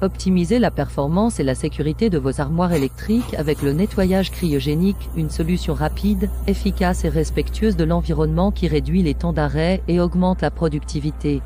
Optimisez la performance et la sécurité de vos armoires électriques avec le nettoyage cryogénique, une solution rapide, efficace et respectueuse de l'environnement qui réduit les temps d'arrêt et augmente la productivité.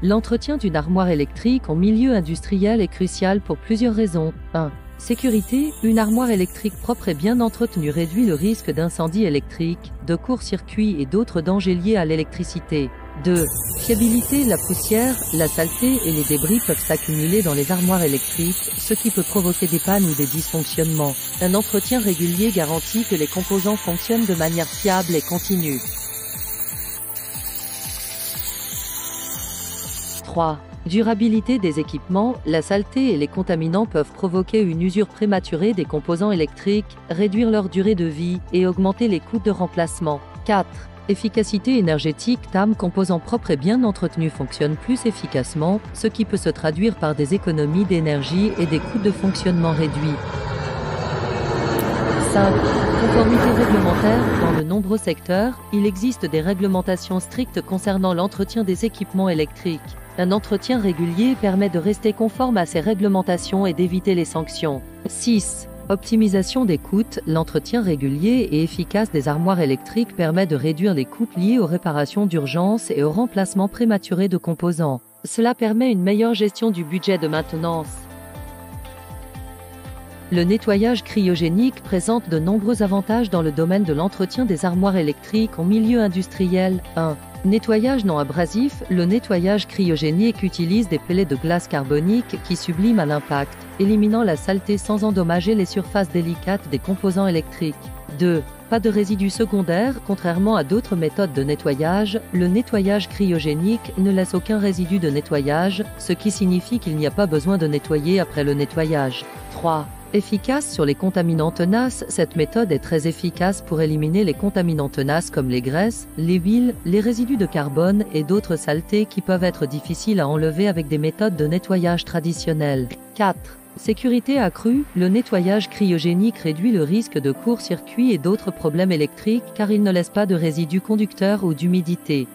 L'entretien d'une armoire électrique en milieu industriel est crucial pour plusieurs raisons. 1. Sécurité. Une armoire électrique propre et bien entretenue réduit le risque d'incendie électrique, de court-circuit et d'autres dangers liés à l'électricité. 2. Fiabilité. La poussière, la saleté et les débris peuvent s'accumuler dans les armoires électriques, ce qui peut provoquer des pannes ou des dysfonctionnements. Un entretien régulier garantit que les composants fonctionnent de manière fiable et continue. 3. Durabilité des équipements. La saleté et les contaminants peuvent provoquer une usure prématurée des composants électriques, réduire leur durée de vie et augmenter les coûts de remplacement. 4. Efficacité énergétique. TAM composants propres et bien entretenus fonctionnent plus efficacement, ce qui peut se traduire par des économies d'énergie et des coûts de fonctionnement réduits. 5. Conformité réglementaire. Dans de nombreux secteurs, il existe des réglementations strictes concernant l'entretien des équipements électriques. Un entretien régulier permet de rester conforme à ces réglementations et d'éviter les sanctions. 6. Optimisation des coûts. L'entretien régulier et efficace des armoires électriques permet de réduire les coûts liés aux réparations d'urgence et au remplacement prématuré de composants. Cela permet une meilleure gestion du budget de maintenance. Le nettoyage cryogénique présente de nombreux avantages dans le domaine de l'entretien des armoires électriques en milieu industriel. 1. Nettoyage non abrasif. Le nettoyage cryogénique utilise des pellets de glace carbonique qui subliment à l'impact, éliminant la saleté sans endommager les surfaces délicates des composants électriques. 2. Pas de résidus secondaires. Contrairement à d'autres méthodes de nettoyage, le nettoyage cryogénique ne laisse aucun résidu de nettoyage, ce qui signifie qu'il n'y a pas besoin de nettoyer après le nettoyage. 3. Efficace sur les contaminants tenaces. Cette méthode est très efficace pour éliminer les contaminants tenaces comme les graisses, les huiles, les résidus de carbone et d'autres saletés qui peuvent être difficiles à enlever avec des méthodes de nettoyage traditionnelles. 4. Sécurité accrue. Le nettoyage cryogénique réduit le risque de court-circuit et d'autres problèmes électriques car il ne laisse pas de résidus conducteurs ou d'humidité.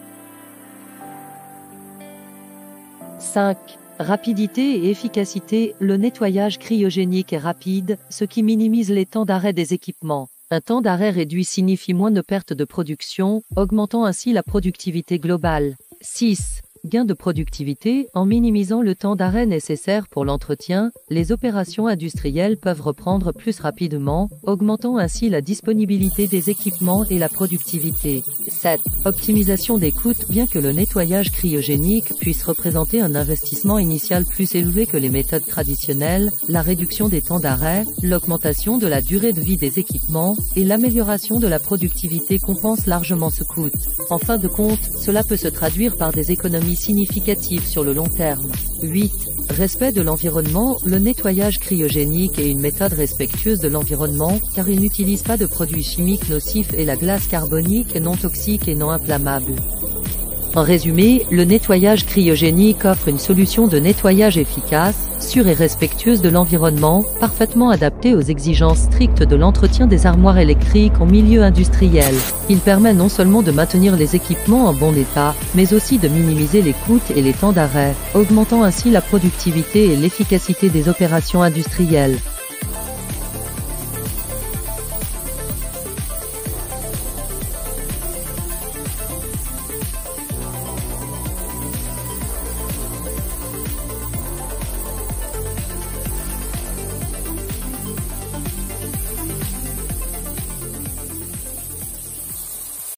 5. Rapidité et efficacité. Le nettoyage cryogénique est rapide, ce qui minimise les temps d'arrêt des équipements. Un temps d'arrêt réduit signifie moins de pertes de production, augmentant ainsi la productivité globale. 6. Gain de productivité. En minimisant le temps d'arrêt nécessaire pour l'entretien, les opérations industrielles peuvent reprendre plus rapidement, augmentant ainsi la disponibilité des équipements et la productivité. 7. Optimisation des coûts. Bien que le nettoyage cryogénique puisse représenter un investissement initial plus élevé que les méthodes traditionnelles, la réduction des temps d'arrêt, l'augmentation de la durée de vie des équipements et l'amélioration de la productivité compensent largement ce coût. En fin de compte, cela peut se traduire par des économies significatives sur le long terme. 8. Respect de l'environnement. Le nettoyage cryogénique est une méthode respectueuse de l'environnement, car il n'utilise pas de produits chimiques nocifs et la glace carbonique est non toxique et non inflammable. En résumé, le nettoyage cryogénique offre une solution de nettoyage efficace, sûre et respectueuse de l'environnement, parfaitement adaptée aux exigences strictes de l'entretien des armoires électriques en milieu industriel. Il permet non seulement de maintenir les équipements en bon état, mais aussi de minimiser les coûts et les temps d'arrêt, augmentant ainsi la productivité et l'efficacité des opérations industrielles.